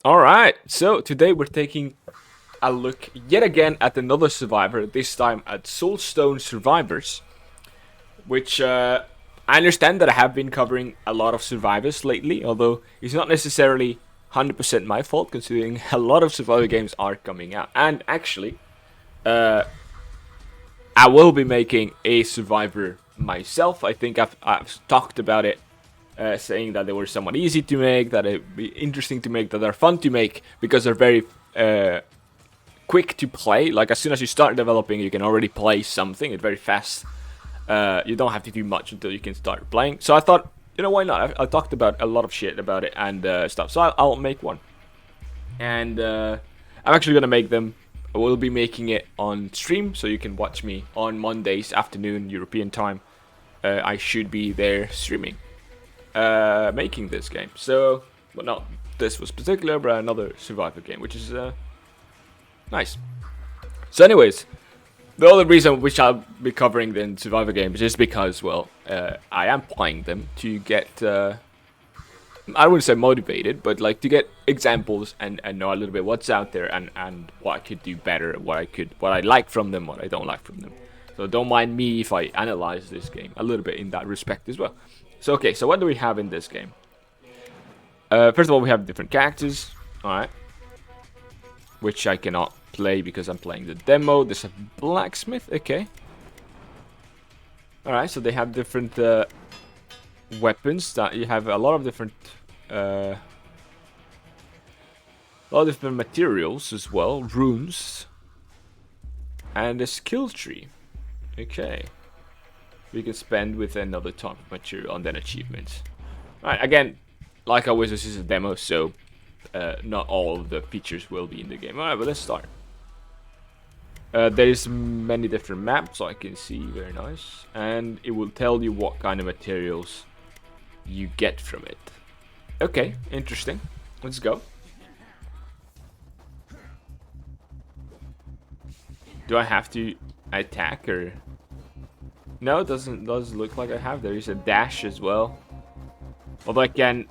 Alright, so today we're taking a look yet again at another survivor, this time at SoulStone Survivors, which I understand that I have been covering a lot of survivors lately, although it's not necessarily 100% my fault, considering a lot of survivor games are coming out. And actually, I will be making a survivor myself. I think I've talked about it, saying that they were somewhat easy to make, that it'd be interesting to make, that they're fun to make, because they're very quick to play. Like, as soon as you start developing, you can already play something. It's very fast. You don't have to do much until you can start playing. So I thought, you know, why not? I talked about a lot of shit about it and stuff. So I'll make one. And I'm actually going to make them. I will be making it on stream, so you can watch me on Mondays afternoon, European time. I should be there streaming, making this game. So, well, not this was particular, but another survivor game, which is nice. So anyways, the only reason which I'll be covering the survivor games is because, well, I am playing them to get, I wouldn't say motivated, but like to get examples and know a little bit what's out there and what I could do better, what I like from them, what I don't like from them. So don't mind me if I analyze this game a little bit in that respect as well. So okay, so what do we have in this game? First of all, we have different characters, alright, which I cannot play because I'm playing the demo. There's a blacksmith, okay. Alright, so they have different weapons. That you have a lot of different materials as well, runes, and a skill tree. Okay, we can spend with another type of material and then achievements. Alright, again, like always, this is a demo, so not all of the features will be in the game. Alright, but let's start. There's many different maps, so I can see, very nice, and it will tell you what kind of materials you get from it. Okay, interesting. Let's go. Do I have to attack or? No, it doesn't look like I have. There is a dash as well. Although I can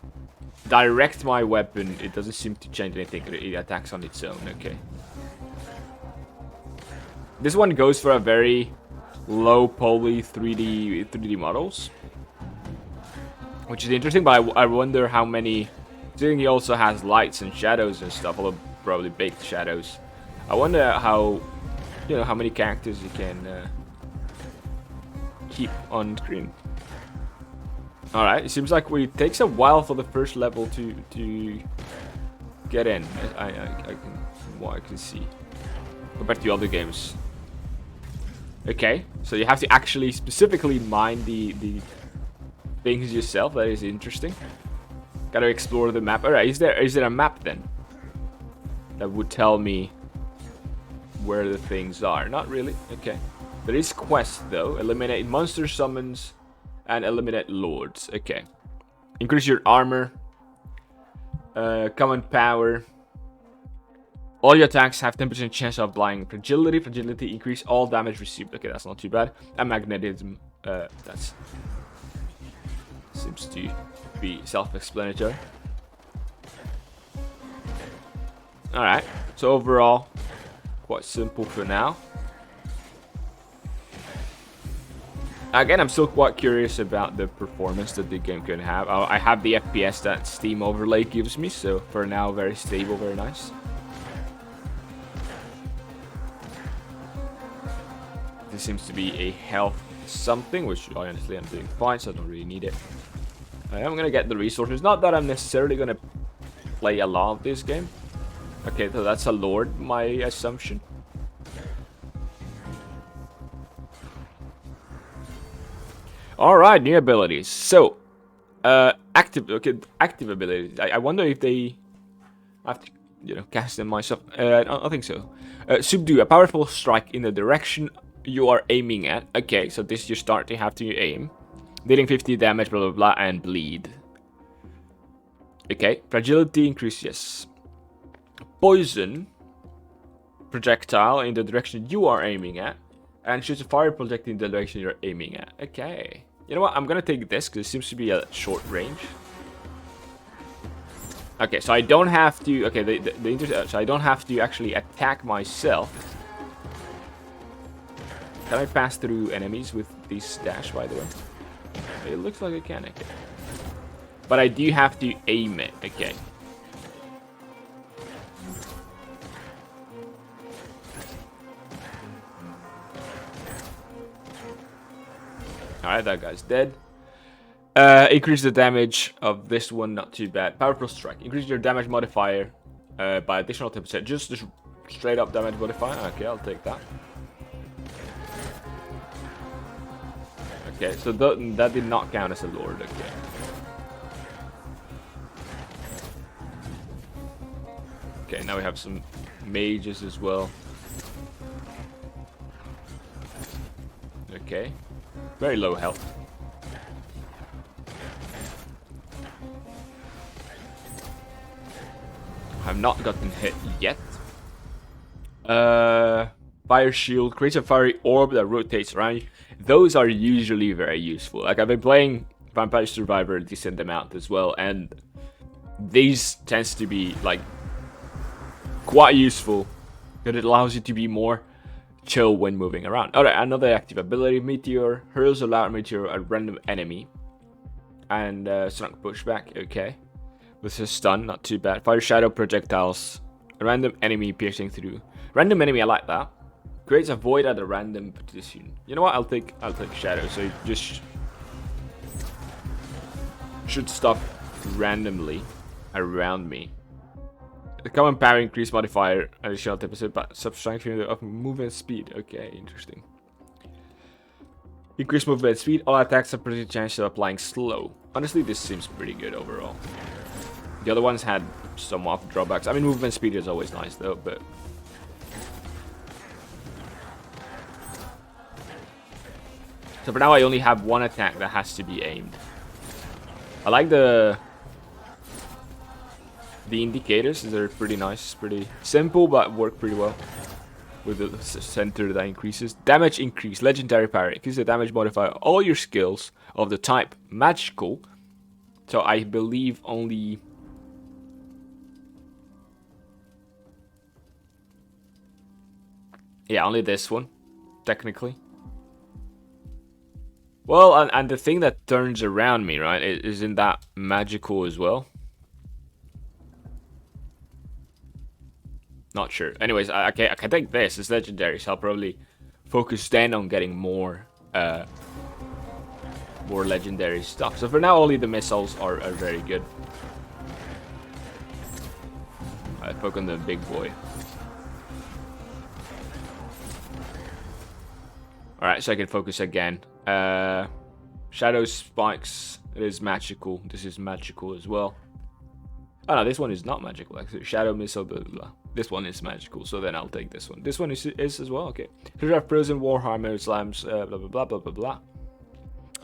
direct my weapon, it doesn't seem to change anything. It attacks on its own. Okay. This one goes for a very low poly 3D models, which is interesting, but I wonder how many. Considering he also has lights and shadows and stuff, although probably baked shadows. I wonder how, you know, how many characters you can keep on screen. All right, it seems like it takes a while for the first level to get in. I can, what I can see compared to other games. Okay, so you have to actually specifically mine the things yourself. That is interesting. Gotta explore the map. Alright, is there a map then that would tell me where the things are? Not really. Okay. There is quests though. Eliminate monster summons and eliminate lords. Okay. Increase your armor. Common power. All your attacks have 10% chance of applying fragility. Fragility increase all damage received. Okay, that's not too bad. And magnetism. That's seems to be self-explanatory. Alright, so overall, quite simple for now. Again, I'm still quite curious about the performance that the game can have. I have the FPS that Steam overlay gives me, so for now, very stable, very nice. This seems to be a health something, which honestly I'm doing fine, so I don't really need it. I'm gonna get the resources. Not that I'm necessarily gonna play a lot of this game. Okay, so that's a lord, my assumption. Alright, new abilities. So, active abilities. I wonder if they have to, you know, cast them myself. I don't think so. Subdue, a powerful strike in the direction you are aiming at. Okay, so this you start to have to aim. Dealing 50 damage, blah blah blah, and bleed. Okay, fragility increase, yes. Poison projectile in the direction you are aiming at, and shoots a fire projectile in the direction you're aiming at. Okay, you know what? I'm gonna take this because it seems to be a short range. Okay, so I don't have to. Okay, so I don't have to actually attack myself. Can I pass through enemies with this dash, by the way? It looks like I can. Okay. But I do have to aim it. Okay. Alright, that guy's dead. Increase the damage of this one, not too bad. Powerful strike. Increase your damage modifier by additional 10%. Just straight up damage modifier. Okay, I'll take that. Okay, so that did not count as a lord. Okay. Okay, now we have some mages as well. Okay. Very low health. I've not gotten hit yet. Fire shield creates a fiery orb that rotates around you. Those are usually very useful. Like, I've been playing Vampire Survivor a decent amount as well, and these tends to be like quite useful because it allows you to be more chill when moving around. Alright, another active ability. Meteor hurls a loud meteor at a random enemy. And strong pushback, okay. With a stun, not too bad. Fire shadow projectiles. A random enemy piercing through. Random enemy, I like that. Creates a void at a random position. You know what? I'll take shadow. So it just should stop randomly around me. The common power increase modifier additional 10%, but subtraction of movement speed. Okay, interesting. Increase movement speed. All attacks have pretty chance of applying slow. Honestly, this seems pretty good overall. The other ones had some off drawbacks. I mean, movement speed is always nice though, but so for now I only have one attack that has to be aimed. I like the indicators. They're pretty nice, pretty simple, but work pretty well. With the center that increases. Damage increase. Legendary power. Increase the damage modifier. All your skills of the type magical. So I believe only... yeah, only this one. Technically. Well, and the thing that turns around me, right, isn't that magical as well? Not sure. Anyways, I can take this. It's legendary, so I'll probably focus then on getting more legendary stuff. So for now, only the missiles are very good. I focus on the big boy. Alright, so I can focus again. Shadow spikes. It is magical. This is magical as well. Oh no, this one is not magical. Actually, shadow missile. Blah, blah, blah. This one is magical, so then I'll take this one. This one is as well. Okay. Here are frozen warhammer slams. Blah blah blah blah blah blah.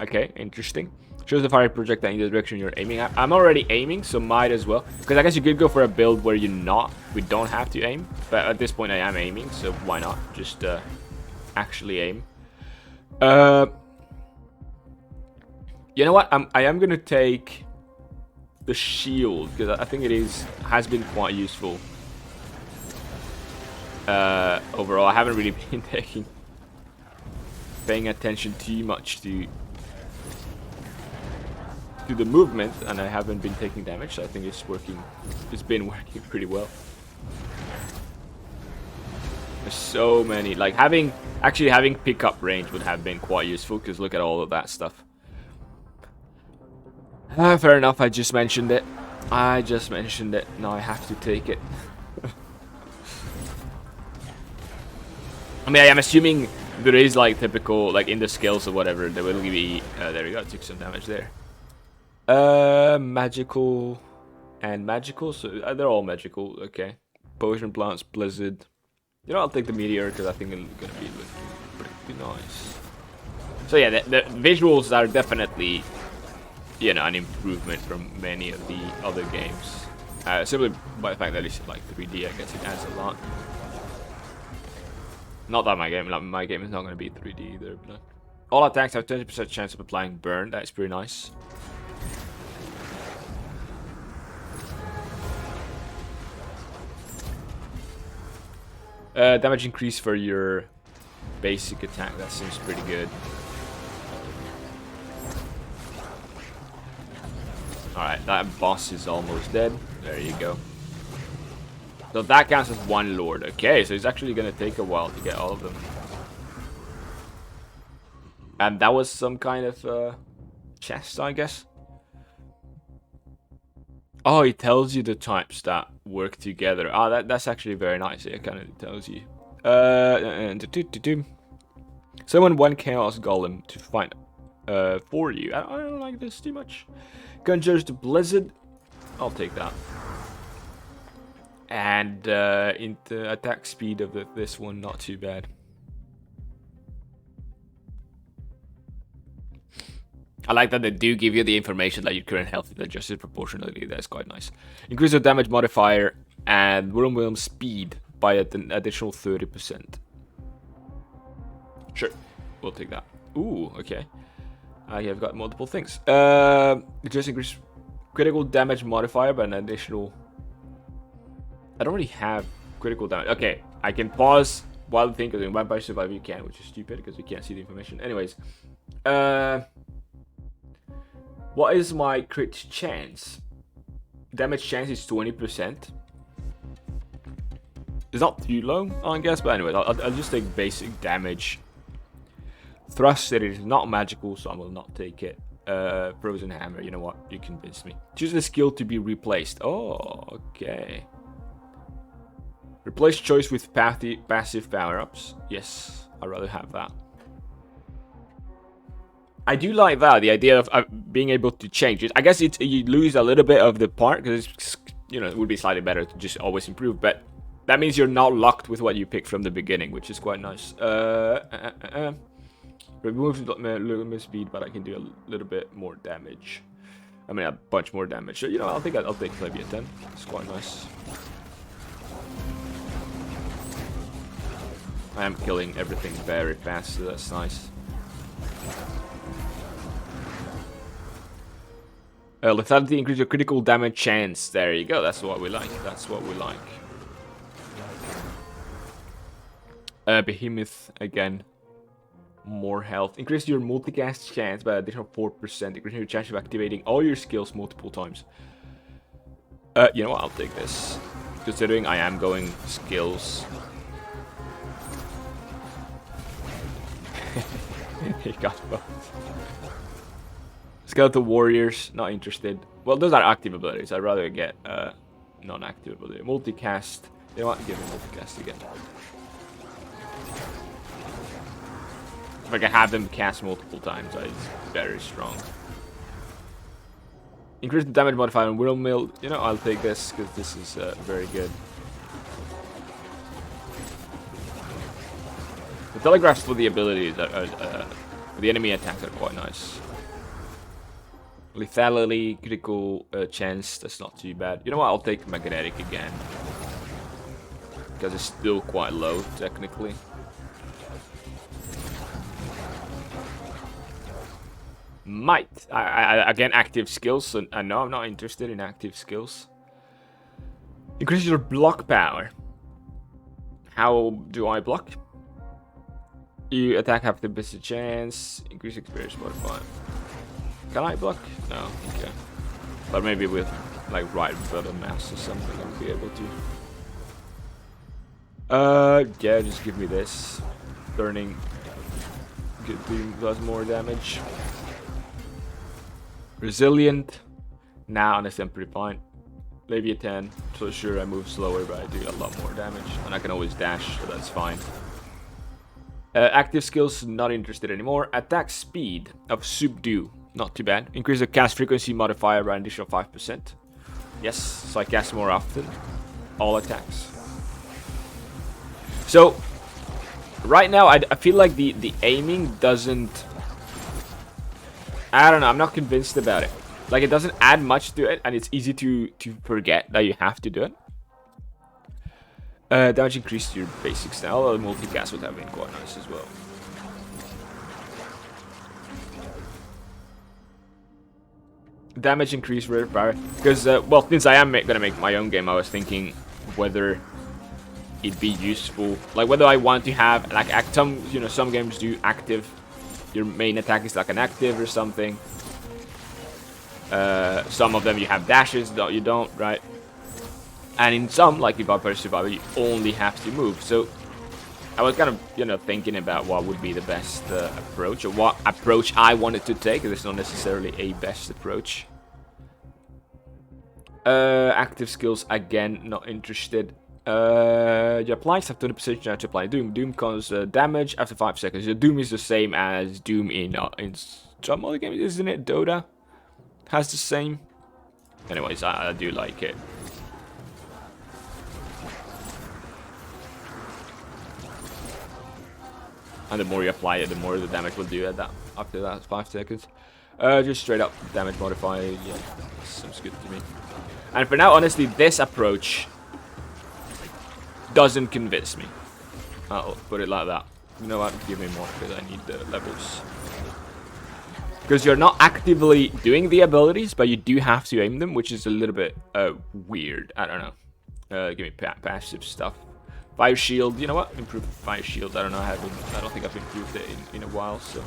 Okay, interesting. Shows the fire projectile in the direction you're aiming at. I'm already aiming, so might as well. Because I guess you could go for a build where we don't have to aim. But at this point, I am aiming, so why not just actually aim? You know what? I am gonna take the shield because I think it has been quite useful. Overall, I haven't really been paying attention too much to the movement, and I haven't been taking damage. So I think it's working. It's been working pretty well. There's so many. Like having pickup range would have been quite useful because look at all of that stuff. Fair enough. I just mentioned it. Now I have to take it. I mean, I am assuming there is like typical, like in the skills or whatever, there will be. There we go. I took some damage there. Magical and magical. So they're all magical. Okay. Potion plants, blizzard. You know, I'll take the meteor because I think it's gonna be looking pretty nice. So yeah, the visuals are definitely, you know, an improvement from many of the other games. Simply by the fact that it's like 3D, I guess it adds a lot. Not that my game is not going to be 3D either. But all attacks have 20% chance of applying burn. That's pretty nice. Damage increase for your basic attack. That seems pretty good. Alright, that boss is almost dead. There you go. So that counts as one lord. Okay, so it's actually gonna take a while to get all of them. And that was some kind of chest, I guess. Oh, it tells you the types that work together. Ah, that's actually very nice. It kind of tells you. Summon one Chaos Golem to fight for you. I don't like this too much. Conjures the Blizzard. I'll take that. And into attack speed of this one, not too bad. I like that they do give you the information that your current health is adjusted proportionally. That's quite nice. Increase your damage modifier and whirlwind speed by an additional 30%. Sure, we'll take that. Ooh, okay. I have got multiple things. Just increase critical damage modifier by an additional... I don't really have critical damage. Okay, I can pause while the thing, because in Vampire Survivor you can, which is stupid because you can't see the information. Anyways, what is my crit chance? Damage chance is 20%. It's not too low, I guess, but anyway, I'll just take basic damage. Thrust, it is not magical, so I will not take it. Frozen Hammer, you know what? You convinced me. Choose the skill to be replaced. Oh, okay. Replace choice with passive power-ups. Yes, I'd rather have that. I do like that, the idea of being able to change it. I guess you lose a little bit of the part, because it would be slightly better to just always improve, but that means you're not locked with what you pick from the beginning, which is quite nice. Remove limit speed, but I can do a little bit more damage. I mean, a bunch more damage. So, I think I'll take maybe a 10. It's quite nice. I am killing everything very fast, so that's nice. Lethality increase your critical damage chance. There you go. That's what we like. That's what we like. Behemoth again. More health. Increase your multicast chance by an additional 4%. Increase your chance of activating all your skills multiple times. You know what? I'll take this. Considering I am going skills. He got both. Skeletal Warriors, not interested. Well, those are active abilities. I'd rather get non-active ability. Multicast. You know what? Give me multicast again. If I can have them cast multiple times, it's very strong. Increase the damage modifier on Whirlwind. I'll take this because this is very good. The telegraphs for the abilities, for the enemy attacks are quite nice. Lethality, critical chance, that's not too bad. You know what, I'll take magnetic again. Because it's still quite low, technically. Might. Again, active skills, so no, I'm not interested in active skills. Increase your block power. How do I block? You attack half the basic chance, increase experience modifier. Can I block? No, okay. But maybe with like right button mass or something I'll be able to. Yeah, just give me this. Turning does more damage. Resilient. Now, honestly, I'm pretty fine. Maybe a 10. So sure, I move slower, but I do a lot more damage. And I can always dash, so that's fine. Active skills, not interested anymore. Attack speed of Subdue. Not too bad. Increase the cast frequency modifier by an additional 5%. Yes, so I cast more often. All attacks. So, right now, I feel like the aiming doesn't... I don't know, I'm not convinced about it. Like, it doesn't add much to it, and it's easy to forget that you have to do it. Damage increase to your basics now, although multicast would have been quite nice as well. Damage increase rate power, because, well, since I am gonna make my own game, I was thinking whether it'd be useful. Like whether I want to have like some, you know, some games do active. Your main attack is like an active or something. Some of them you have dashes, you don't, right? And in some, like in Vampire Survivor, you only have to move. So I was kind of, you know, thinking about what would be the best approach, or what approach I wanted to take. There's not necessarily a best approach. Active skills, again, not interested. You apply stuff to the position to apply Doom. Doom causes damage after 5 seconds. The Doom is the same as Doom in some other games, isn't it? Dota has the same. Anyways, I do like it. And the more you apply it, the more the damage will do at that after that 5 seconds. Just straight up damage modifier. Yeah, seems good to me. And for now, honestly, this approach doesn't convince me. I'll put it like that. You know what? Give me more because I need the levels. Because you're not actively doing the abilities, but you do have to aim them, which is a little bit weird. I don't know. Give me passive stuff. Fire shield. You know what? Improve fire shield. I don't know. I don't think I've improved it in a while. So.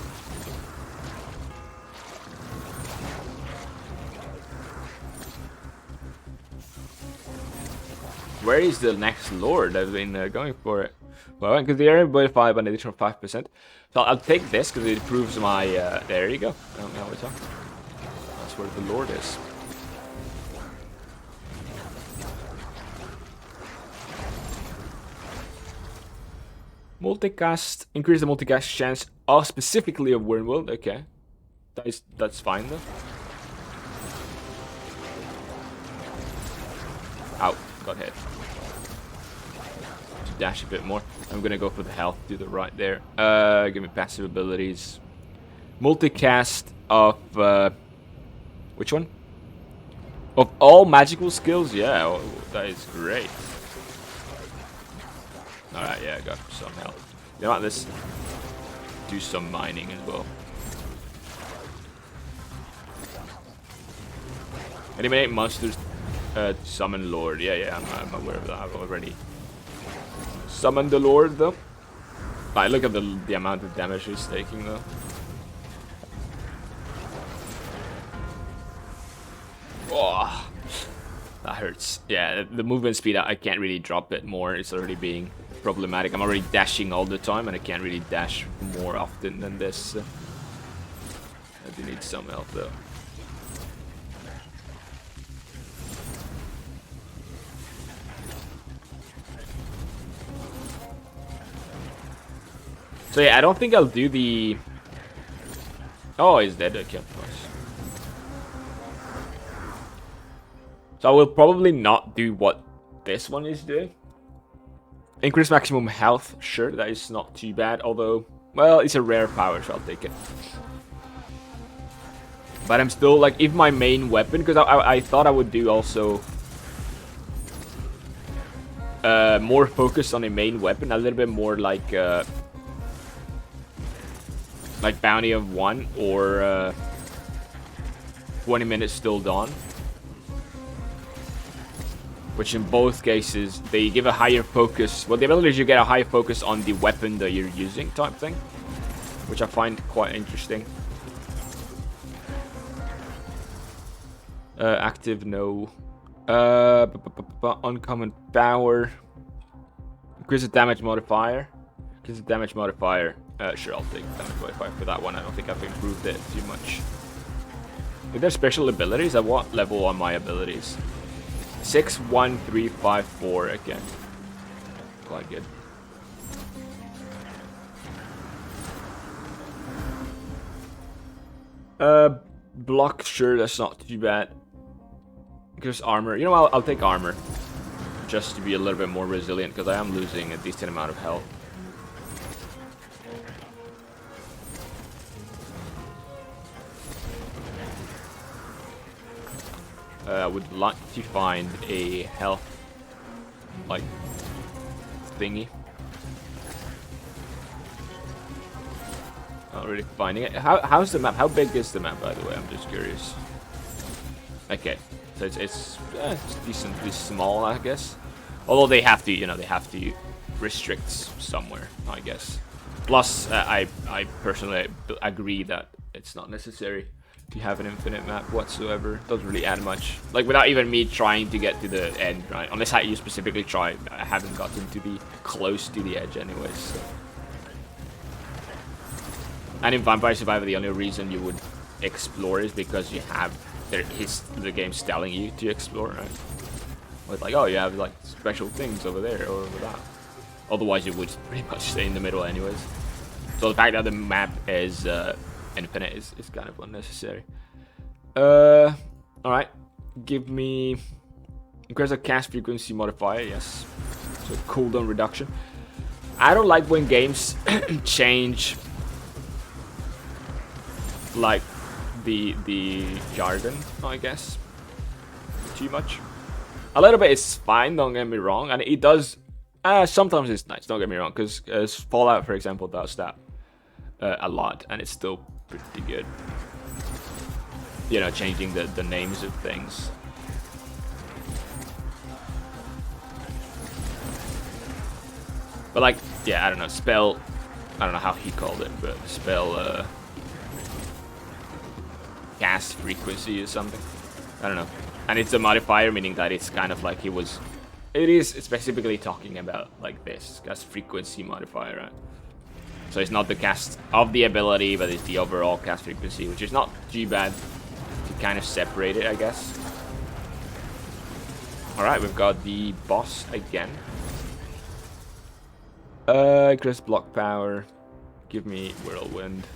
Where is the next lord? I've been going for it. Well, because the area modified by an additional 5%. So I'll take this because it improves my. There you go. Now we're talking. That's where the lord is. Multicast. Increase the multicast chance of specifically of Wormwood. Okay. That's fine though. Ow. Got hit. To dash a bit more. I'm gonna go for the health to the right there. Give me passive abilities. Multicast of which one? Of all magical skills? Yeah, oh, that is great. Alright, yeah, I got some health. You know what, let's do some mining as well. Eliminate monsters. Summon Lord. Yeah, I'm aware of that. I've already summoned the Lord, though. Right, look at the amount of damage he's taking, though. Oh, that hurts. Yeah, the movement speed, I can't really drop it more. It's already being problematic. I'm already dashing all the time, and I can't really dash more often than this. I do need some help, though. So yeah, I don't think I'll do the... Oh, he's dead. Okay, of course. So I will probably not do what this one is doing. Increase maximum health. Sure, that is not too bad. Although, well, it's a rare power, so I'll take it. But I'm still, like, if my main weapon... Because I thought I would do also... more focus on a main weapon. A little bit more like... like Bounty of 1 or 20 minutes Still Dawn. Which in both cases, they give a higher focus. Well, the ability is you get a higher focus on the weapon that you're using type thing. Which I find quite interesting. Active, no. Uncommon power. Increase the damage modifier. Increase the damage modifier. Sure, I'll take damage modifier for that one. I don't think I've improved it too much. Are there special abilities? At what level are my abilities? 6, 1, 3, 5, 4 again. Quite good. Block, sure, that's not too bad. Because armor. You know what? I'll take armor. Just to be a little bit more resilient, because I am losing a decent amount of health. I would like to find a health, like, thingy. Not really finding it. How's the map? How big is the map, by the way? I'm just curious. Okay, so it's decently small, I guess. Although they have to, you know, they have to restrict somewhere, I guess. Plus, I personally agree that it's not necessary to have an infinite map whatsoever. Doesn't really add much. Like, without even me trying to get to the end, right? Unless you specifically try, I haven't gotten to be close to the edge anyways. So. And in Vampire Survivor, the only reason you would explore is because you have the game's telling you to explore, right? With like, oh, you have like special things over there or over that. Otherwise, you would pretty much stay in the middle anyways. So the fact that the map is infinite is kind of unnecessary. All right, give me increase the cast frequency modifier. Yes, so cooldown reduction. I don't like when games change like the jargon, I guess, too much. A little bit is fine, don't get me wrong, and it does. Sometimes it's nice, don't get me wrong, because Fallout, for example, does that a lot, and it's still pretty good. You know, changing the names of things. But like, yeah, I don't know, spell. I don't know how he called it, but spell cast frequency or something. I don't know. And it's a modifier, meaning that it's kind of like it's specifically talking about like this cast frequency modifier, right? So it's not the cast of the ability, but it's the overall cast frequency, which is not too bad to kind of separate it, I guess. Alright, we've got the boss again. Increase block power. Give me whirlwind.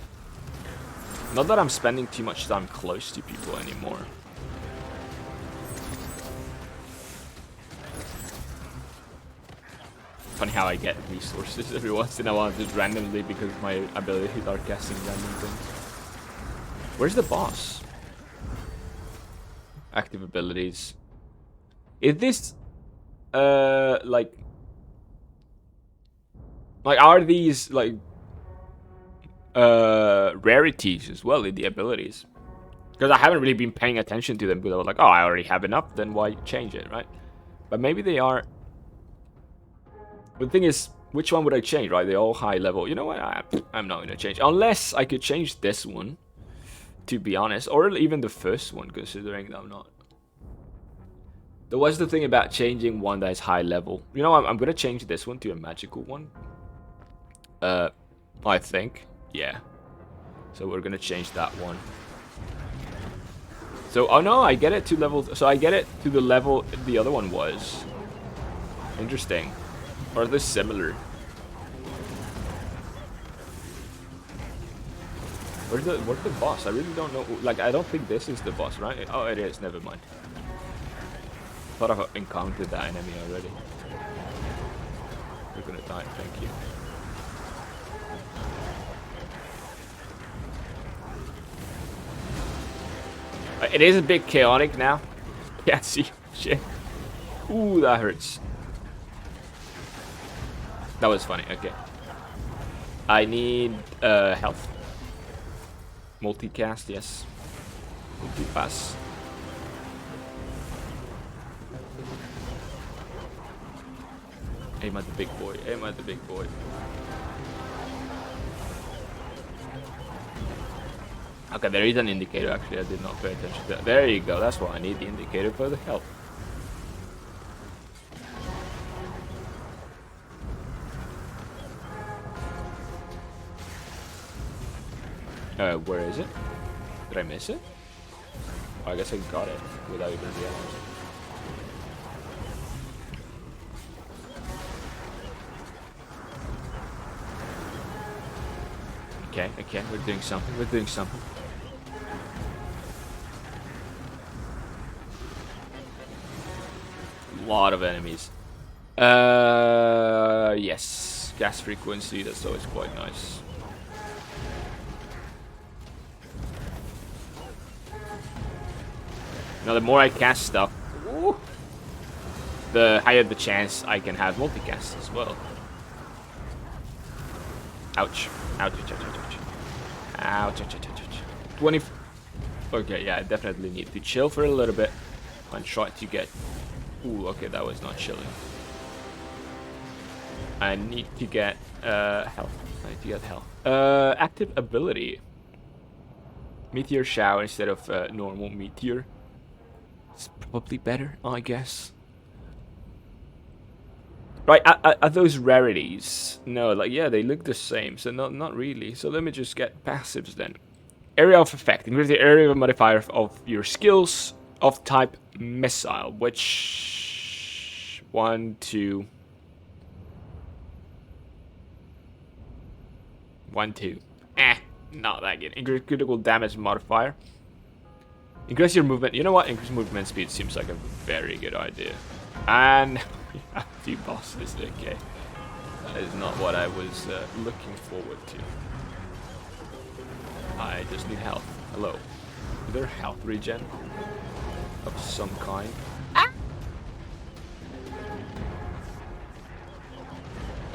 Not that I'm spending too much time close to people anymore. Funny how I get resources every once in a while just randomly because my abilities are casting random things. Where's the boss? Active abilities. Is this like are these like rarities as well in the abilities? Because I haven't really been paying attention to them because I was like, oh, I already have enough, then why change it, right? But maybe they are. The thing is, which one would I change, right? They're all high level. You know what? I'm not going to change. Unless I could change this one, to be honest. Or even the first one, considering that I'm not. There was the thing about changing one that is high level. You know, I'm going to change this one to a magical one. I think. Yeah. So we're going to change that one. So, oh no, I get it to level... So I get it to the level the other one was. Interesting. Or are they similar? Where's the boss? I really don't know. Like, I don't think this is the boss, right? Oh, it is. Never mind. Thought I've encountered that enemy already. You're gonna die. Thank you. It is a bit chaotic now. Yeah, see, shit. Ooh, that hurts. That was funny. Okay. I need health. Multicast, yes. Multipass. Aim at the big boy. Aim at the big boy. Okay, there is an indicator. Actually, I did not pay attention to that. There you go. That's why I need the indicator for the health. Where is it? Did I miss it? Oh, I guess I got it without even realizing. Okay, we're doing something. We're doing something. A lot of enemies. Yes, gas frequency. That's always quite nice. Now, the more I cast stuff, the higher the chance I can have multicast as well. Ouch. Ouch, ouch, ouch, ouch. Ouch, ouch, ouch, ouch. 20. Okay, yeah, I definitely need to chill for a little bit and try to get. Ooh, okay, that was not chilling. I need to get health. I need to get health. Active ability. Meteor shower instead of normal meteor. It's probably better, I guess. Right, are those rarities? No, like, yeah, they look the same, so not really. So let me just get passives then. Area of effect. Increase the area modifier of your skills of type missile, which... 1, 2... 1, 2. Not that good. Increase critical damage modifier. Increase your movement. You know what? Increase movement speed seems like a very good idea. And we have 2 bosses. Okay. That is not what I was looking forward to. I just need health. Hello. Is there health regen? Of some kind?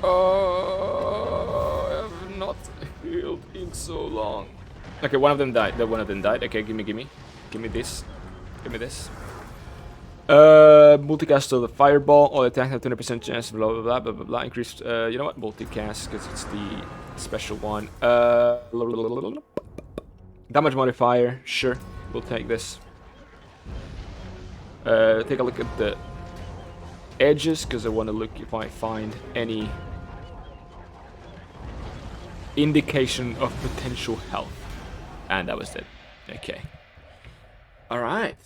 Oh, I have not healed in so long. Okay, one of them died. One of them died. Okay, gimme. Give me this. Give me this. Multicast of the fireball. All attacks have 20% chance. Blah blah blah blah blah blah. Increased. You know what? Multicast because it's the special one. Damage modifier. Sure, we'll take this. Take a look at the edges because I want to look if I find any indication of potential health. And that was it. Okay. Alright.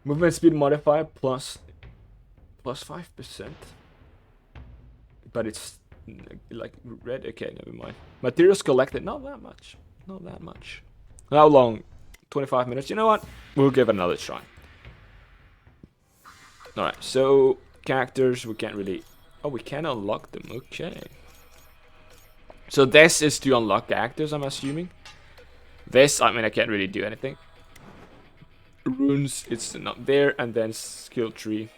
Movement speed modifier plus 5%. But it's like red. Okay, never mind. Materials collected. Not that much. Not that much. How long? 25 minutes. You know what? We'll give it another try. Alright, so characters, we can't really... Oh, we can unlock them. Okay. So this is to unlock characters, I'm assuming. This, I mean, I can't really do anything. Runes, it's not there. And then skill tree.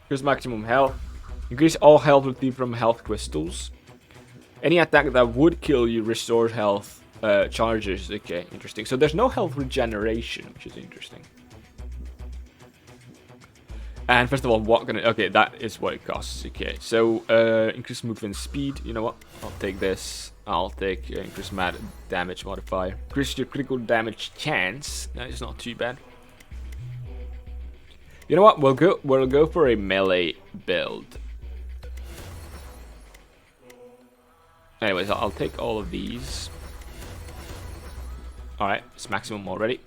Here's maximum health. Increase all health received from health crystals. Any attack that would kill you restores health charges. Okay, interesting. So there's no health regeneration, which is interesting. And first of all, what gonna... Okay, that is what it costs. Okay, so increase movement speed. You know what? I'll take this. I'll take increase damage modifier. Increase your critical damage chance. That is not too bad. You know what? We'll go for a melee build. Anyways, I'll take all of these. All right, it's maximum already.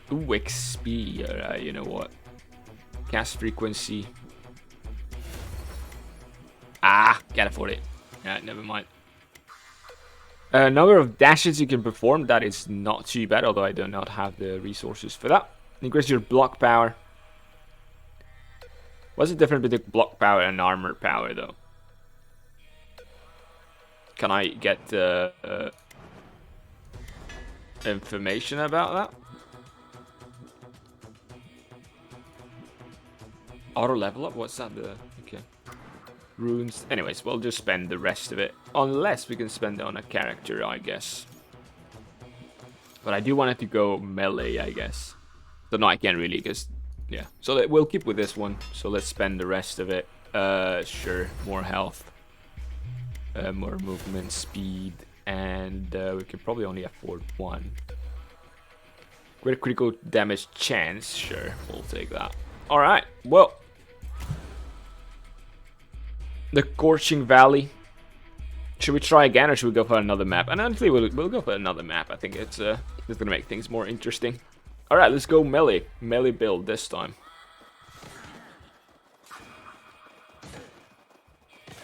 Ooh, XP, you know what? Cast frequency. Can't afford it. Yeah, never mind. Number of dashes you can perform, that is not too bad, although I do not have the resources for that. Increase your block power. What's the difference between block power and armor power, though? Can I get information about that? Auto level up? What's that? Okay. Runes. Anyways, we'll just spend the rest of it. Unless we can spend it on a character, I guess. But I do want it to go melee, I guess. So no, I can't really, because... Yeah. So we'll keep with this one. So let's spend the rest of it. Sure. More health. More movement speed. And we can probably only afford one. Great critical damage chance. Sure. We'll take that. Alright. Well... The Scorching Valley. Should we try again, or should we go for another map? And honestly, we'll go for another map. I think it's gonna make things more interesting. All right, let's go melee build this time.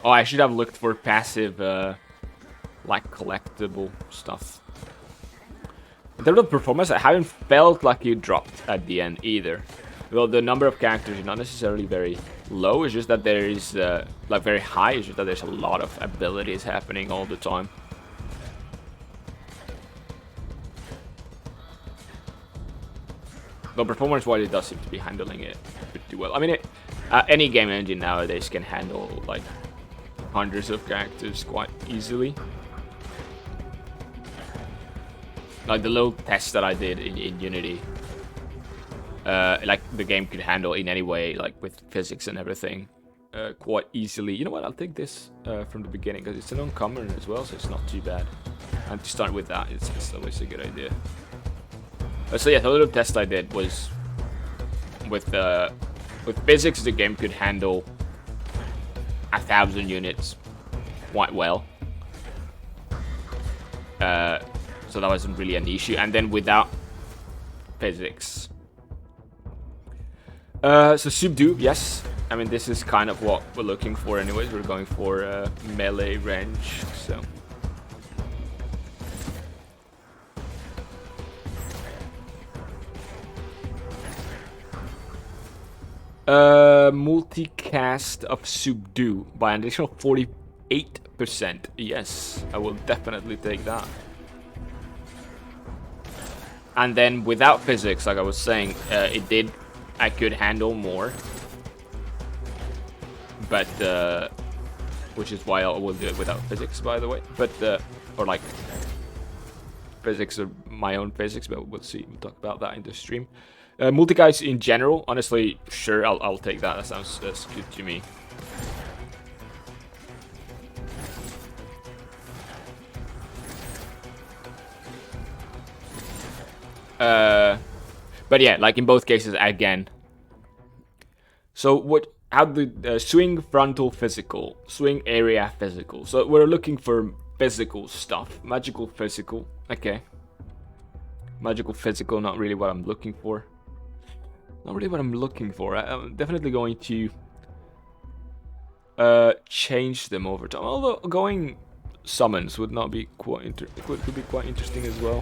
Oh, I should have looked for passive, like collectible stuff. In terms of performance, I haven't felt like you dropped at the end either. Well, the number of characters is not necessarily very low. It's just that there is, like, very high. It's just that there's a lot of abilities happening all the time. Though performance-wise, it does seem to be handling it pretty well. I mean, any game engine nowadays can handle, like, hundreds of characters quite easily. Like the little test that I did in Unity. like the game could handle in any way, like with physics and everything, quite easily. You know what? I'll take this from the beginning because it's an uncommon as well, so it's not too bad. And to start with that, it's always a good idea. So yeah, the little test I did was with physics, the game could handle 1,000 units quite well. So that wasn't really an issue. And then without physics, so subdue, yes. I mean, this is kind of what we're looking for anyways. We're going for melee range, so. Multicast of subdue by an additional 48%. Yes, I will definitely take that. And then without physics, like I was saying, I could handle more. But, which is why I will do it without physics, by the way. But, or like, physics or my own physics, but we'll see. We'll talk about that in the stream. Multi-guys in general, honestly, sure, I'll take that. That sounds good to me. But yeah, like in both cases, again. So how the swing frontal physical, swing area physical. So we're looking for physical stuff, magical physical. Okay. Magical physical, not really what I'm looking for. Not really what I'm looking for. I'm definitely going to change them over time. Although going summons would not be quite could be quite interesting as well.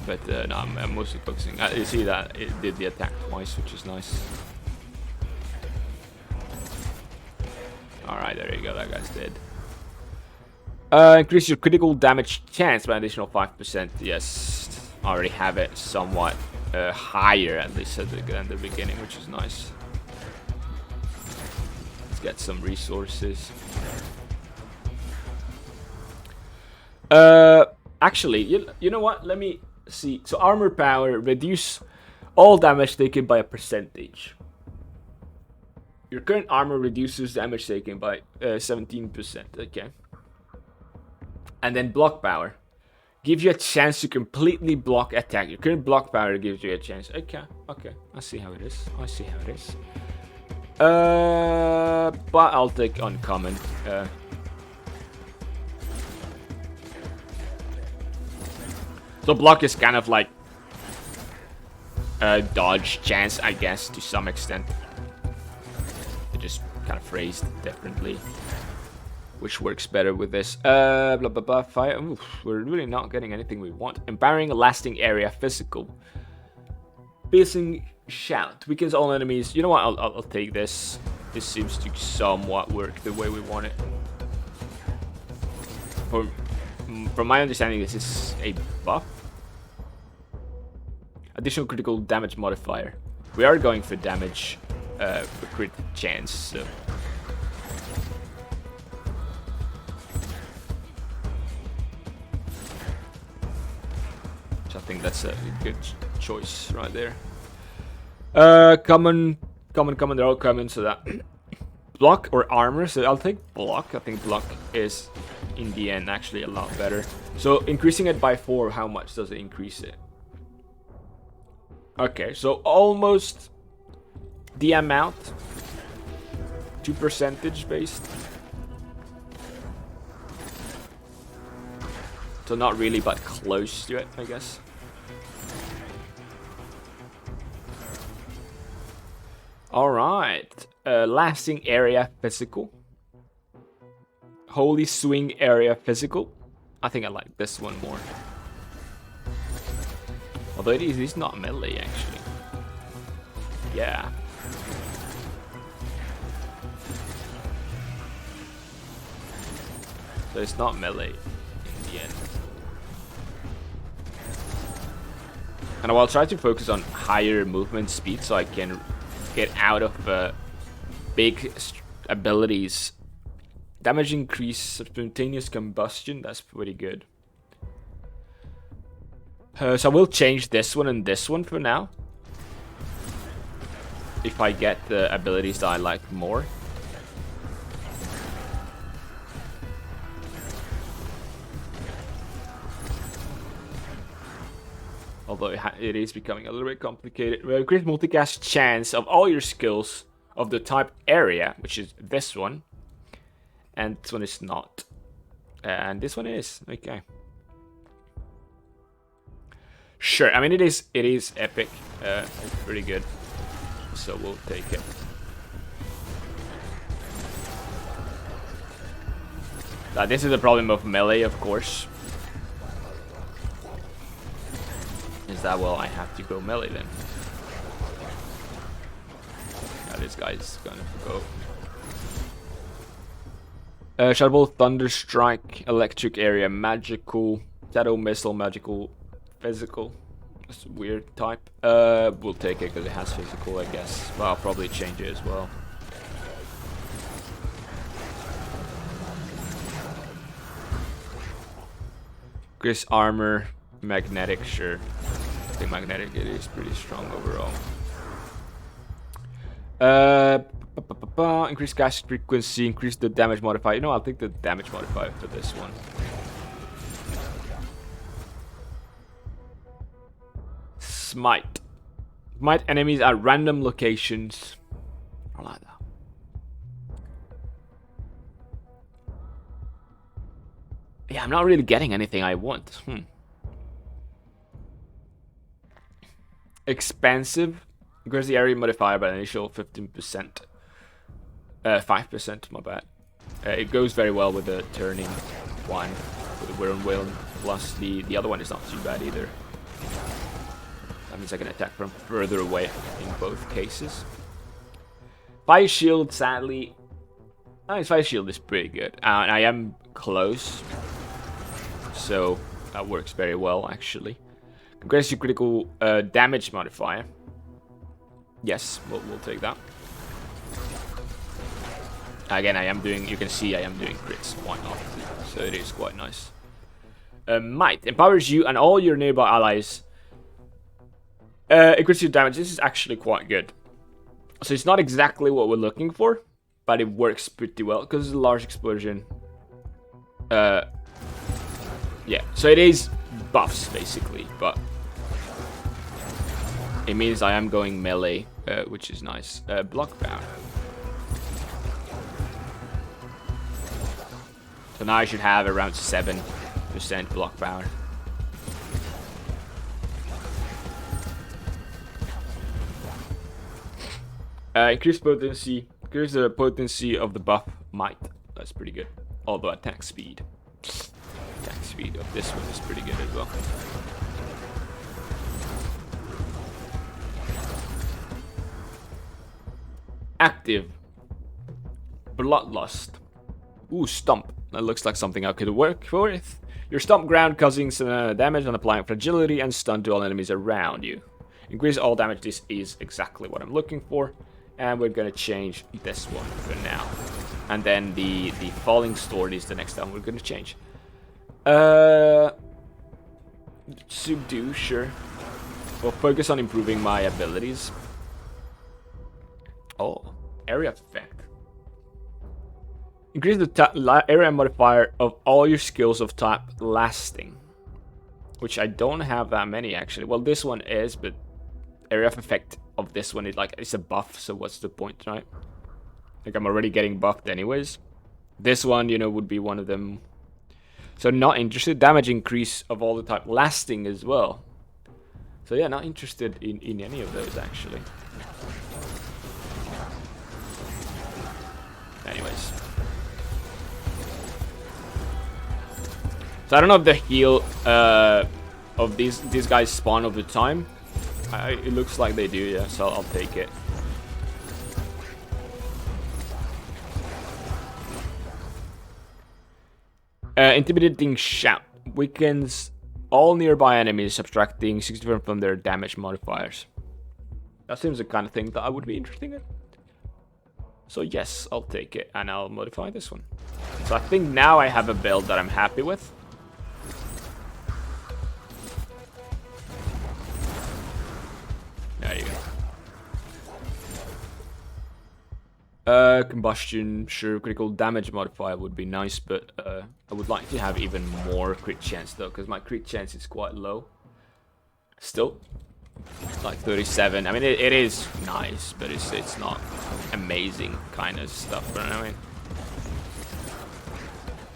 But no, I'm mostly focusing. You see that it did the attack twice, which is nice. All right, there you go. That guy's dead. Increase your critical damage chance by an additional 5%. Yes. Already have it somewhat higher, at least at the beginning, which is nice. Let's get some resources. Actually, you know what? Let me see. So armor power, reduce all damage taken by a percentage. Your current armor reduces damage taken by 17%. Okay. And then block power. Gives you a chance to completely block attack. Your current block power gives you a chance. Okay. I see how it is. But I'll take uncommon. So block is kind of like a dodge chance, I guess, to some extent. It just kind of phrased differently. Which works better with this. Blah, blah, blah, fire. Oof, we're really not getting anything we want. Empowering lasting area physical. Piercing shout. Weakens all enemies. You know what? I'll take this. This seems to somewhat work the way we want it. From my understanding, this is a buff. Additional critical damage modifier. We are going for damage for crit chance, so. I think that's a good choice right there. Common, they're all common, so that block or armor, so I'll take block. I think block is in the end actually a lot better. So increasing it by 4, how much does it increase it? Okay, so almost the amount, 2% based. So not really, but close to it, I guess. Alright. Lasting area physical. Holy swing area physical. I think I like this one more. Although it is not melee, actually. Yeah. So it's not melee in the end. And I'll try to focus on higher movement speed so I can get out of big abilities. Damage increase, spontaneous combustion, that's pretty good. So I will change this one and this one for now. If I get the abilities that I like more. Although it is becoming a little bit complicated. Increase multicast chance of all your skills of the type area, which is this one. And this one is not. And this one is. Okay. Sure, I mean it is epic. It's pretty good. So we'll take it. This is the problem of melee, of course. Is that, well, I have to go melee then. Now this guy's gonna go. Shadow Ball, Thunder Strike, Electric Area, Magical, Shadow Missile, Magical, Physical. It's a weird type. We'll take it because it has physical, I guess. But I'll probably change it as well. Chris Armor, Magnetic, sure. I think Magnetic it is pretty strong overall. Increase cast frequency, increase the damage modifier. You know, I'll take the damage modifier for this one. Smite. Smite enemies at random locations. I like that. Yeah, I'm not really getting anything I want. Expansive. Increase the area modifier by an initial 15%. 5%, my bad. It goes very well with the turning one. With the Whirlwind. Plus the other one is not too bad either. That means I can attack from further away in both cases. Fire Shield, sadly... his Fire Shield is pretty good. And I am close. So that works very well, actually. Increase your critical damage modifier. Yes, we'll take that. Again, I am doing... You can see I am doing crits quite often. So it is quite nice. Might. Empowers you and all your nearby allies... increase your damage. This is actually quite good. So it's not exactly what we're looking for, but it works pretty well because it's a large explosion. Yeah, so it is buffs basically, but it means I am going melee, which is nice. Block power. So now I should have around 7% block power. Increase potency. Increase the potency of the buff might. That's pretty good. Although attack speed. Attack speed of this one is pretty good as well. Active. Bloodlust. Ooh, Stomp. That looks like something I could work with. Your Stomp ground causing some damage and applying fragility and stun to all enemies around you. Increase all damage. This is exactly what I'm looking for. And we're gonna change this one for now. And then the Falling Sword is the next time we're gonna change. Subdue, sure. We'll focus on improving my abilities. Oh, area effect. Increase the area modifier of all your skills of type lasting. Which I don't have that many actually. Well, this one is, but area of effect of this one is like, it's a buff, so what's the point, right? Like I'm already getting buffed anyways. This one, you know, would be one of them. So not interested. Damage increase of all the type lasting as well. So yeah, not interested in any of those actually. Anyways. So I don't know if the heal of these guys spawn over time. It looks like they do, yeah, so I'll take it. Intimidating Shout. Weakens all nearby enemies, subtracting 60% from their damage modifiers. That seems the kind of thing that I would be interested in. So yes, I'll take it, and I'll modify this one. So I think now I have a build that I'm happy with. There you go. Combustion, sure. Critical damage modifier would be nice, but I would like to have even more crit chance though, because my crit chance is quite low. Still, like 37. I mean, it is nice, but it's not amazing kind of stuff. But I mean,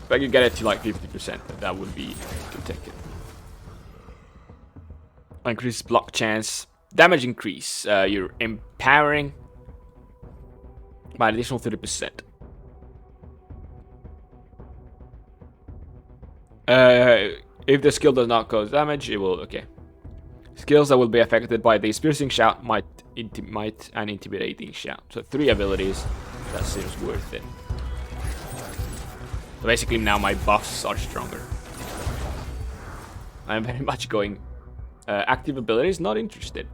if I could get it to like 50%, that would be to take it. Increase block chance, damage increase. You're empowering by an additional 30%. If the skill does not cause damage, it will. Okay. Skills that will be affected by this piercing shout, might, and intimidating shout. So 3 abilities. That seems worth it. So basically now my buffs are stronger. I'm very much going active abilities, not interested.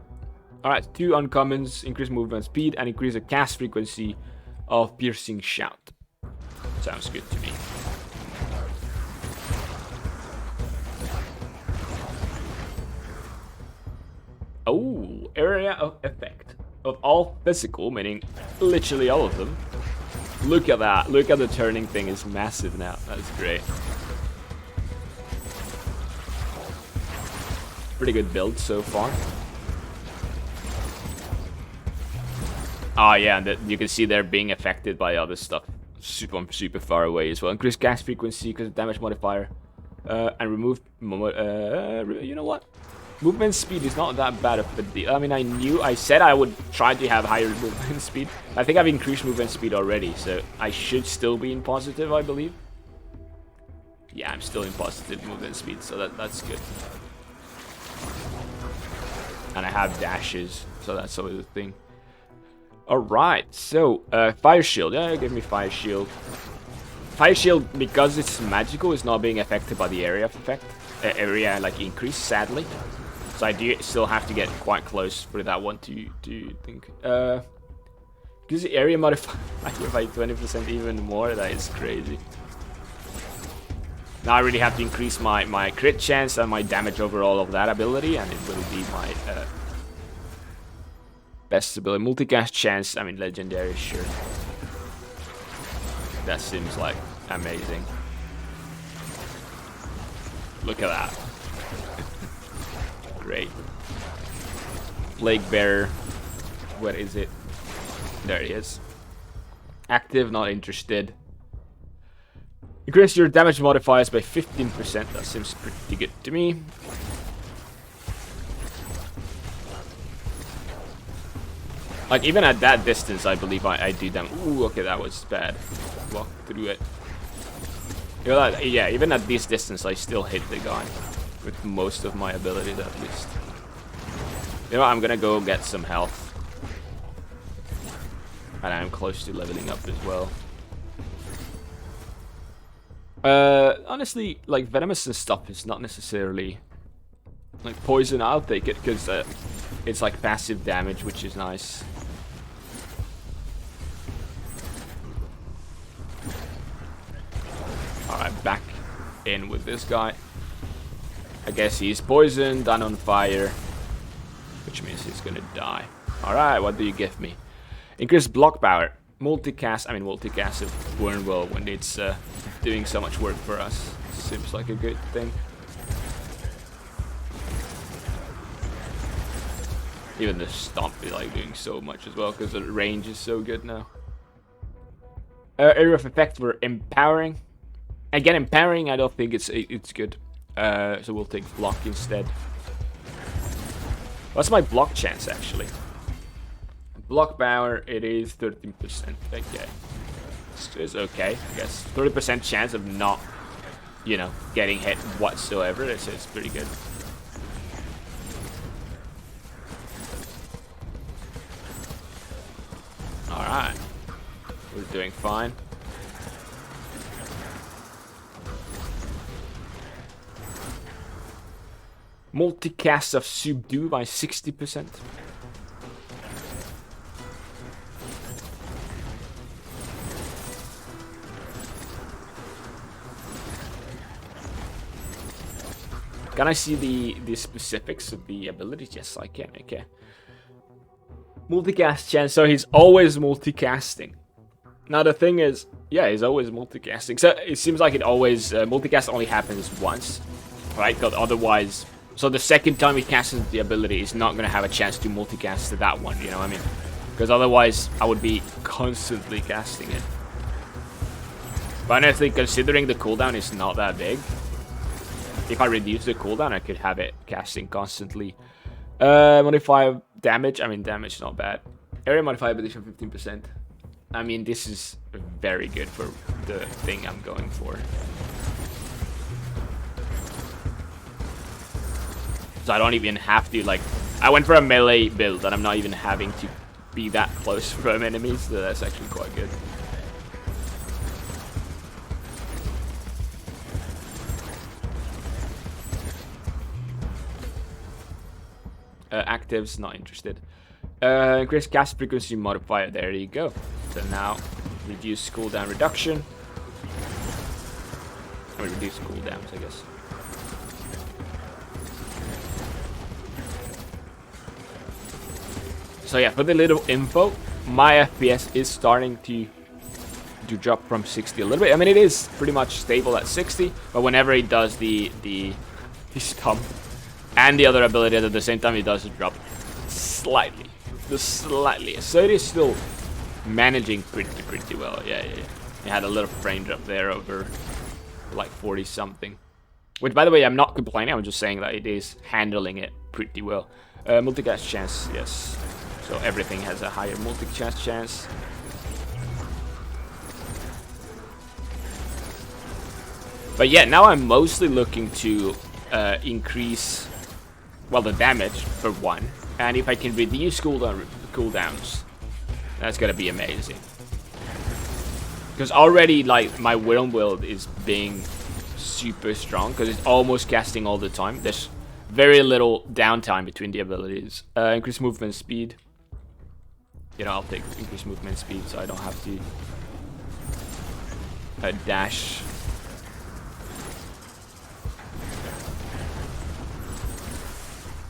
Alright, 2 uncommons, increase movement speed and increase the cast frequency of piercing shout. Sounds good to me. Oh, area of effect of all physical, meaning literally all of them. Look at that. Look at the turning thing is massive now. That's great. Pretty good build so far. Ah, yeah, and you can see they're being affected by other stuff. Super far away as well. Increase cast frequency because of damage modifier. And remove... you know what? Movement speed is not that bad of a deal. I mean, I said I would try to have higher movement speed. I think I've increased movement speed already, so I should still be in positive, I believe. Yeah, I'm still in positive movement speed, so that's good. And I have dashes, so that's always the thing. Alright, so, fire shield. Yeah, give me fire shield. Fire shield, because it's magical, is not being affected by the area effect. Area, like, increase, sadly. So I do still have to get quite close for that one to think. Because the area modifier by 20% even more, that is crazy. Now I really have to increase my crit chance and my damage overall of that ability, and it will be my best ability. Multicast chance, I mean legendary, sure. That seems like amazing. Look at that. Great. Plague Bearer. Where is it? There he is. Active, not interested. Increase your damage modifiers by 15%. That seems pretty good to me. Like, even at that distance, I believe I do them. Ooh, okay, that was bad. Walk through it. You know, yeah, even at this distance, I still hit the guy. With most of my abilities, at least. You know, I'm gonna go get some health. And I'm close to leveling up as well. Honestly, like, venomous and stuff is not necessarily... Like, poison, I'll take it, because it's like passive damage, which is nice. Alright, back in with this guy. I guess he's poisoned and on fire, which means he's gonna die. Alright, what do you give me? Increase block power. Multicast of Wernwell when it's doing so much work for us. Seems like a good thing. Even the stomp is like doing so much as well because the range is so good now. Area of effect for empowering. Again, empowering, I don't think it's good. So we'll take block instead. What's my block chance actually? Block power, it is 13%. Okay. It's okay, I guess. 30% chance of not, you know, getting hit whatsoever. It's pretty good. Alright. We're doing fine. Multicast of Subdue by 60%. Can I see the specifics of the abilities? Yes, I can. Okay. Multicast chance, so he's always multicasting. Now the thing is, yeah, he's always multicasting. So it seems like it always, multicast only happens once, right? Because otherwise, so the second time he casts the ability, he's not going to have a chance to multicast to that one, you know what I mean? Because otherwise, I would be constantly casting it. But honestly, considering the cooldown is not that big, if I reduce the cooldown, I could have it casting constantly. Modify damage. I mean, damage is not bad. Area modify ability 15%. I mean, this is very good for the thing I'm going for. So I don't even have to, like... I went for a melee build, and I'm not even having to be that close from enemies, so that's actually quite good. Actives, not interested. Increase cast frequency modifier, there you go. So now, reduce cooldown reduction. I mean, reduce cooldowns, I guess. So yeah, for the little info, my FPS is starting to drop from 60 a little bit. I mean, it is pretty much stable at 60, but whenever it does the stomp and the other ability at the same time, it does drop slightly. Just slightly. So it is still managing pretty well. Yeah. It had a little frame drop there over like 40 something. Which, by the way, I'm not complaining. I'm just saying that it is handling it pretty well. Multicast chance, yes. So everything has a higher multicast chance. But yeah, now I'm mostly looking to increase, well, the damage for one. And if I can reduce cooldowns, that's gonna be amazing. Because already, like, my Wyrm build is being super strong because it's almost casting all the time. There's very little downtime between the abilities. Increase movement speed. You know, I'll take increase movement speed so I don't have to dash.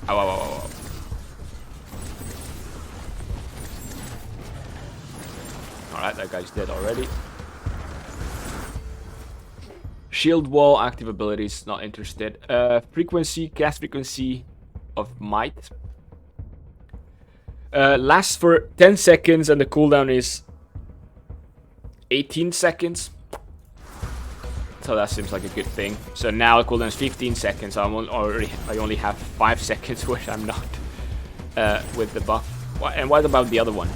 Ow. Alright, that guy's dead already. Shield wall, active abilities, not interested. Frequency, cast frequency of might. Lasts for 10 seconds and the cooldown is 18 seconds. So that seems like a good thing. So now the cooldown is 15 seconds. So I only have 5 seconds where I'm not with the buff. And what about the other one?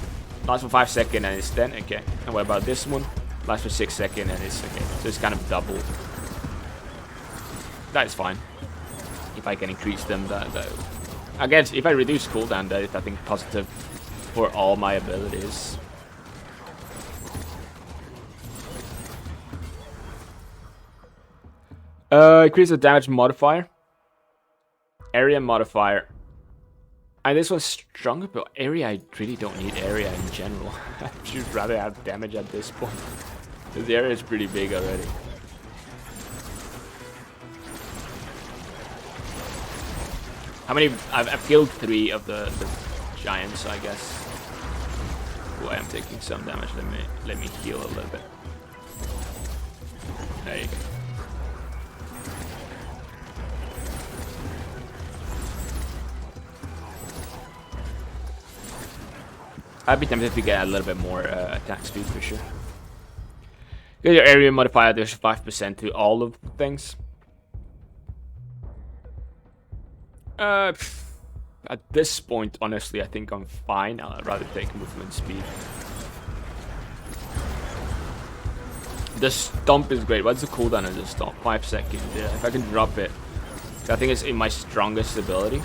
Lasts for 5 seconds and it's 10. Okay. And what about this one? Lasts for 6 seconds and it's okay. So it's kind of double. That is fine. If I can increase them, again, if I reduce cooldown, that is, I think, positive for all my abilities. Increase the damage modifier. Area modifier. And this one's stronger, but area, I really don't need area in general. I should rather have damage at this point. Because the area is pretty big already. How many? I've killed 3 of the giants, I guess. Ooh, I am taking some damage. Let me heal a little bit. There you go. I'd be tempted to get a little bit more attack speed for sure. Get your area modifier. There's 5% to all of things. At this point, honestly, I think I'm fine. I'd rather take movement speed. The stomp is great. What's the cooldown of the stomp? 5 seconds. Yeah, if I can drop it. I think it's in my strongest ability.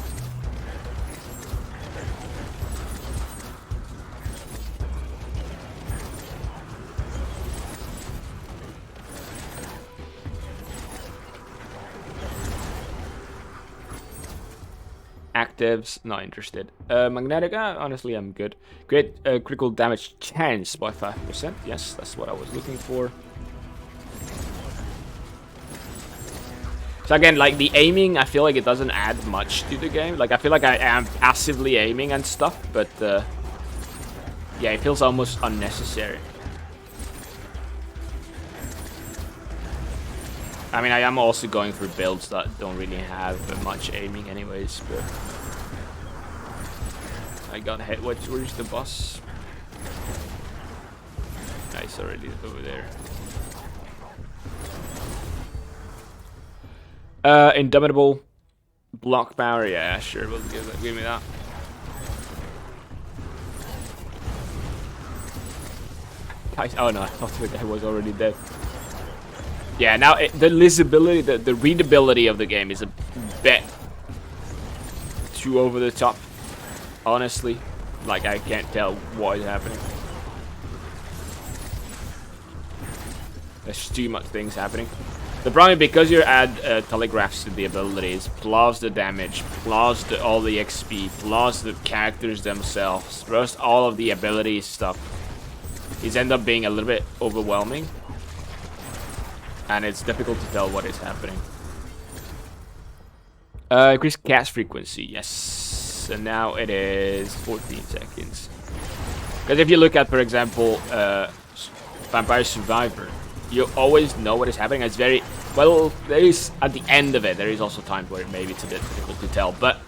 Actives, not interested. Magnetic, honestly, I'm good. Great critical damage chance by 5%. Yes, that's what I was looking for. So again, like the aiming, I feel like it doesn't add much to the game. Like I feel like I am passively aiming and stuff, but Yeah, it feels almost unnecessary. I mean, I am also going for builds that don't really have much aiming anyways, but... I got hit. Where's the boss? Nice, already over there. Indomitable block power. Yeah, sure, we'll give me that. Oh no, I thought the guy was already dead. Yeah, now the visibility, the readability of the game is a bit too over the top. Honestly, like I can't tell what is happening. There's too much things happening. The problem is because you add telegraphs to the abilities, plus the damage, plus all the XP, plus the characters themselves, plus all of the ability stuff, it ends up being a little bit overwhelming. And it's difficult to tell what is happening. Increase cast frequency, yes. And now it is 14 seconds. Because if you look at, for example, Vampire Survivor, you always know what is happening. It's very well. There is at the end of it. There is also times where maybe it's a bit difficult to tell, but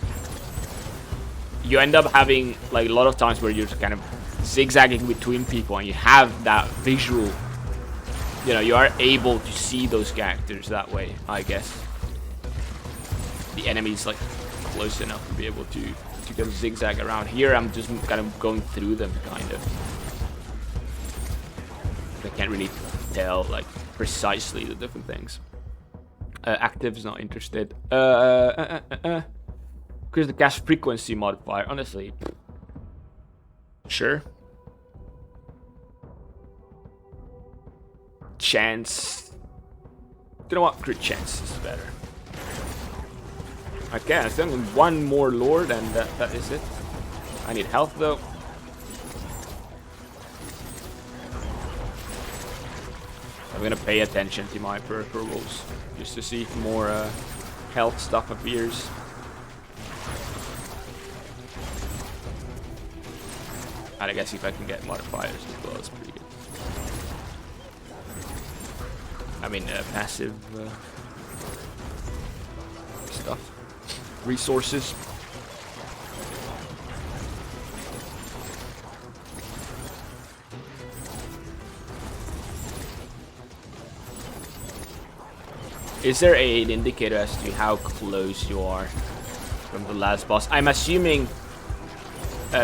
you end up having like a lot of times where you're kind of zigzagging between people, and you have that visual. You know, you are able to see those characters that way. I guess the enemy's like close enough to be able to kind of zigzag around. Here, I'm just kind of going through them, kind of. I can't really tell like precisely the different things. Active is not interested. Increase the cast frequency modifier. Honestly, sure. Chance. You know what? Crit chance is better. Okay, I still need one more lord, and that is it. I need health though. I'm gonna pay attention to my peripherals just to see if more health stuff appears. And I guess if I can get modifiers as well, it's pretty good. I mean, passive stuff. Resources. Is there an indicator as to how close you are from the last boss? I'm assuming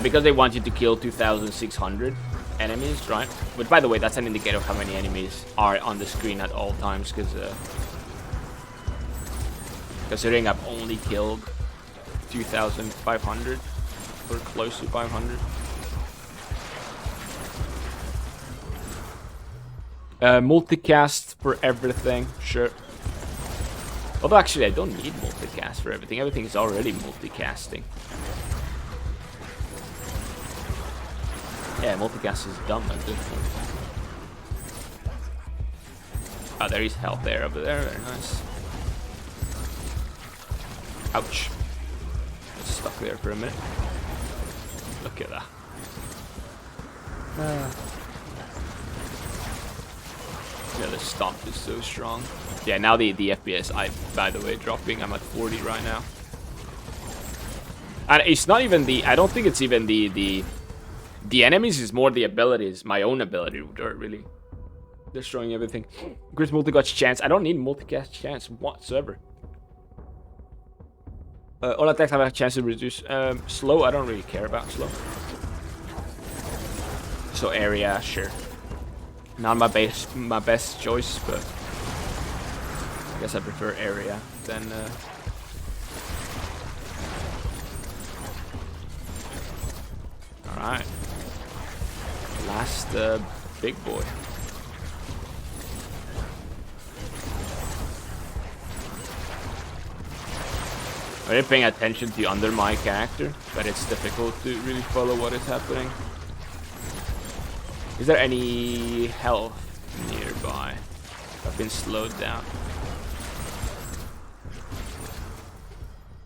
because they want you to kill 2,600 enemies, right? But by the way, that's an indicator of how many enemies are on the screen at all times, because considering I've only killed 2,500 or close to 500. Multicast for everything, sure. Although actually I don't need multicast for everything. Everything is already multicasting. Yeah, multicast is dumb at this point. Oh, there is health there over there. Very nice. Ouch. Got stuck there for a minute. Look at that. Yeah, the stomp is so strong. Yeah, now the FPS, by the way, dropping. I'm at 40 right now. And it's not even the... I don't think it's even the enemies, is more the abilities. My own ability are really destroying everything. Increase multicast chance. I don't need multicast chance whatsoever. All attacks have a chance to reduce. Slow, I don't really care about slow. So area, sure. Not my best choice, but I guess I prefer area than Alright. Last big boy. I'm really paying attention to under my character, but it's difficult to really follow what is happening. Is there any health nearby? I've been slowed down.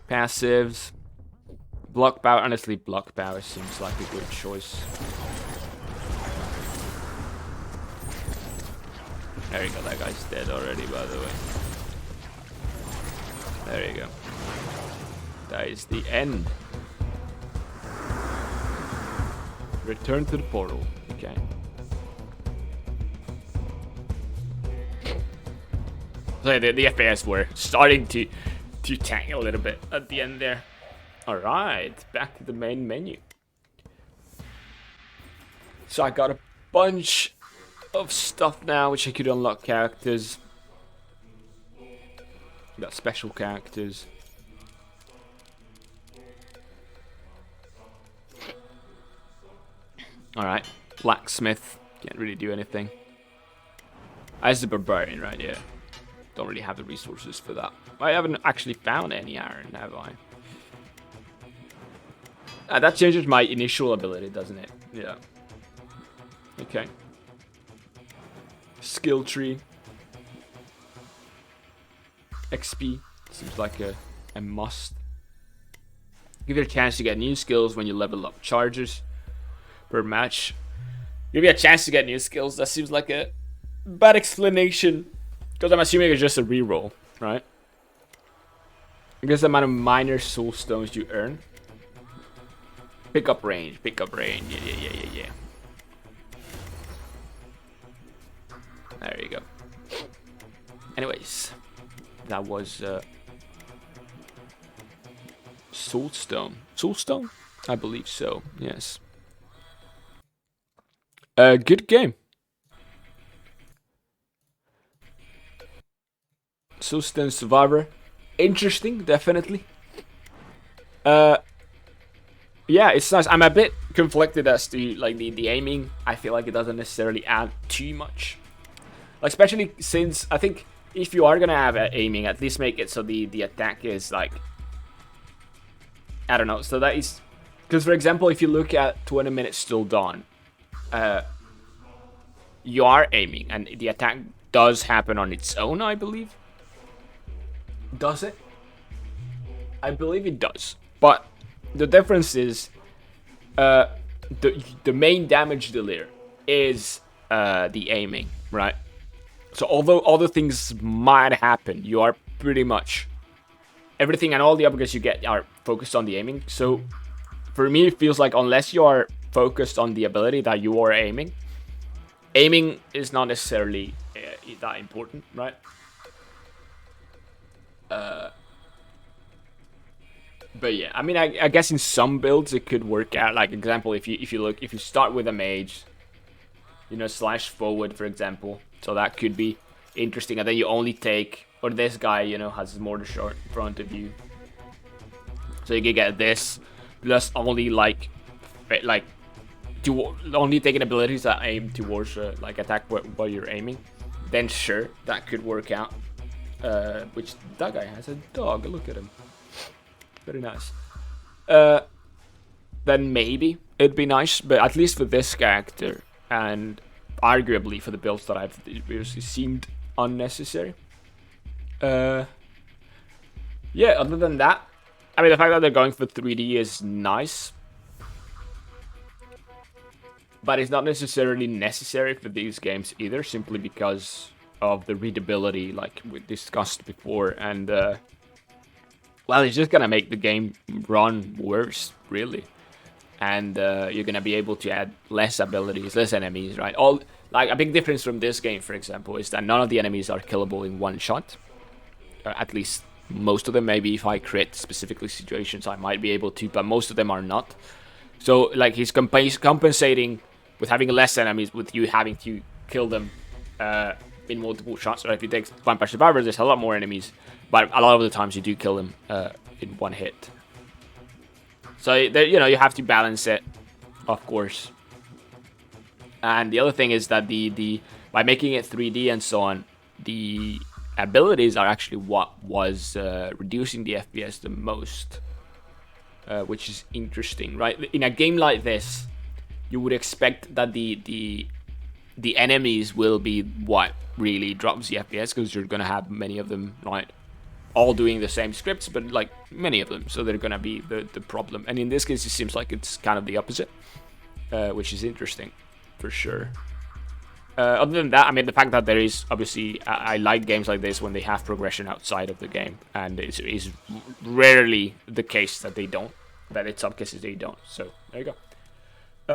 Passives. Block power. Honestly, block power seems like a good choice. There you go, that guy's dead already, by the way. There you go. That is the end. Return to the portal. Okay. So the FPS were starting to tank a little bit at the end there. Alright, back to the main menu. So I got a bunch of stuff now which I could unlock characters. Got special characters. Alright, blacksmith. Can't really do anything. As the barbarian, right? Yeah. Don't really have the resources for that. I haven't actually found any iron, have I? That changes my initial ability, doesn't it? Yeah. Okay. Skill tree. XP. Seems like a must. Give you a chance to get new skills when you level up charges per match. Give you a chance to get new skills. That seems like a bad explanation. Because I'm assuming it's just a reroll, right? I guess the amount of minor soul stones you earn. Pickup range. Yeah. There you go. Anyways, that was SoulStone. SoulStone? I believe so, yes. Good game. SoulStone Survivor. Interesting, definitely. Yeah, it's nice. I'm a bit conflicted as to like the aiming. I feel like it doesn't necessarily add too much. Like, especially since I think if you are gonna have aiming, at least make it so the attack is like, I don't know. So that is because, for example, if you look at 20 minutes till dawn, you are aiming and the attack does happen on its own, I believe. Does it? I believe it does. But the difference is the main damage dealer is the aiming, right? So although other things might happen, you are pretty much everything and all the upgrades you get are focused on the aiming. So for me, it feels like unless you are focused on the ability that you are aiming is not necessarily that important, right? But yeah, I mean, I guess in some builds it could work out. Like, example, if you start with a mage, you know, slash forward, for example, so that could be interesting. And then you only take, or this guy, you know, has more short in front of you, so you can get this plus only like to only taking abilities that aim towards like attack while you're aiming. Then sure, that could work out. Which that guy has a dog. Look at him. Very nice. Then maybe it'd be nice, but at least for this character, and arguably for the builds that I've used, it seemed unnecessary. Yeah, other than that, I mean, the fact that they're going for 3D is nice, but it's not necessarily necessary for these games either, simply because of the readability, like we discussed before, and well, it's just gonna make the game run worse, really. And you're gonna be able to add less abilities, less enemies, right? All like a big difference from this game, for example, is that none of the enemies are killable in one shot. At least most of them. Maybe if I create specifically situations, I might be able to, but most of them are not. So like he's compensating with having less enemies, with you having to kill them in multiple shots. Or if you take Vampire Survivor, there's a lot more enemies, but a lot of the times you do kill them in one hit. So you know, you have to balance it, of course. And the other thing is that the by making it 3D and so on, the abilities are actually what was reducing the FPS the most, which is interesting, right? In a game like this, you would expect that the enemies will be what really drops the FPS, because you're gonna have many of them, right? All doing the same scripts, but like many of them, so they're gonna be the problem. And in this case, it seems like it's kind of the opposite, which is interesting, for sure. Other than that, I mean, the fact that there is, obviously, I like games like this when they have progression outside of the game, and it's rarely the case that they don't, that in some cases they don't, so there you go.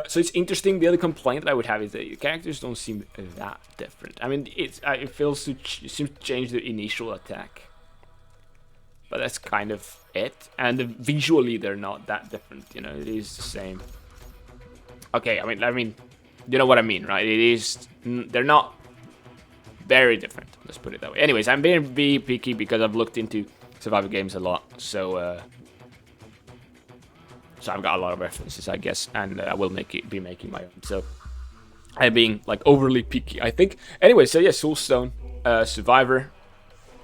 So it's interesting. The other complaint that I would have is that the characters don't seem that different. I mean, it feels to seems to change the initial attack, but that's kind of it. And visually, they're not that different. You know, it is the same. Okay, I mean, you know what I mean, right? It is. They're not very different. Let's put it that way. Anyways, I'm being picky because I've looked into survival games a lot, so. So I've got a lot of references, I guess, and I will be making my own. So I'm being like overly picky, I think. Anyway, so yeah, SoulStone Survivor.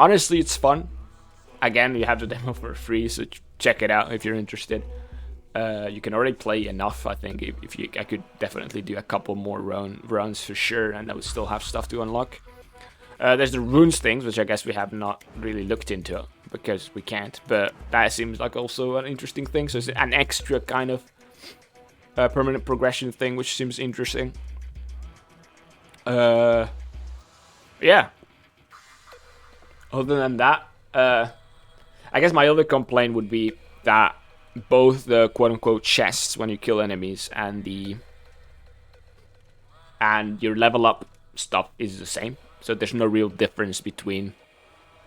Honestly, it's fun. Again, you have the demo for free, so check it out if you're interested. You can already play enough, I think. I could definitely do a couple more runs for sure, and I would still have stuff to unlock. There's the runes things, which I guess we have not really looked into because we can't, but that seems like also an interesting thing. So it's an extra kind of permanent progression thing, which seems interesting. Yeah. Other than that, I guess my other complaint would be that both the quote-unquote chests when you kill enemies and your level up stuff is the same. So there's no real difference between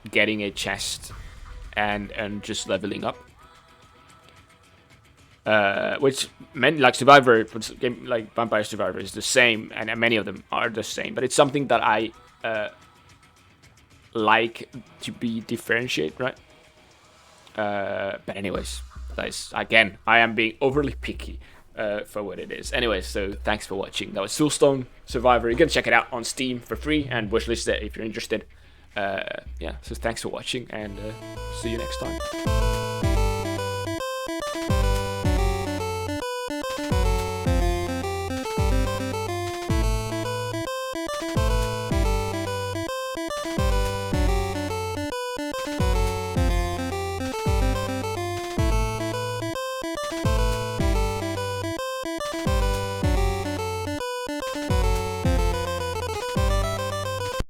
getting a chest and just leveling up. Which meant like Survivor, like Vampire Survivor is the same, and many of them are the same. But it's something that I like to be differentiate, right? But anyways, guys, again, I am being overly picky for what it is. Anyways, so thanks for watching. That was SoulStone Survivor. You can check it out on Steam for free and wishlist it if you're interested. Yeah, so thanks for watching, and see you next time.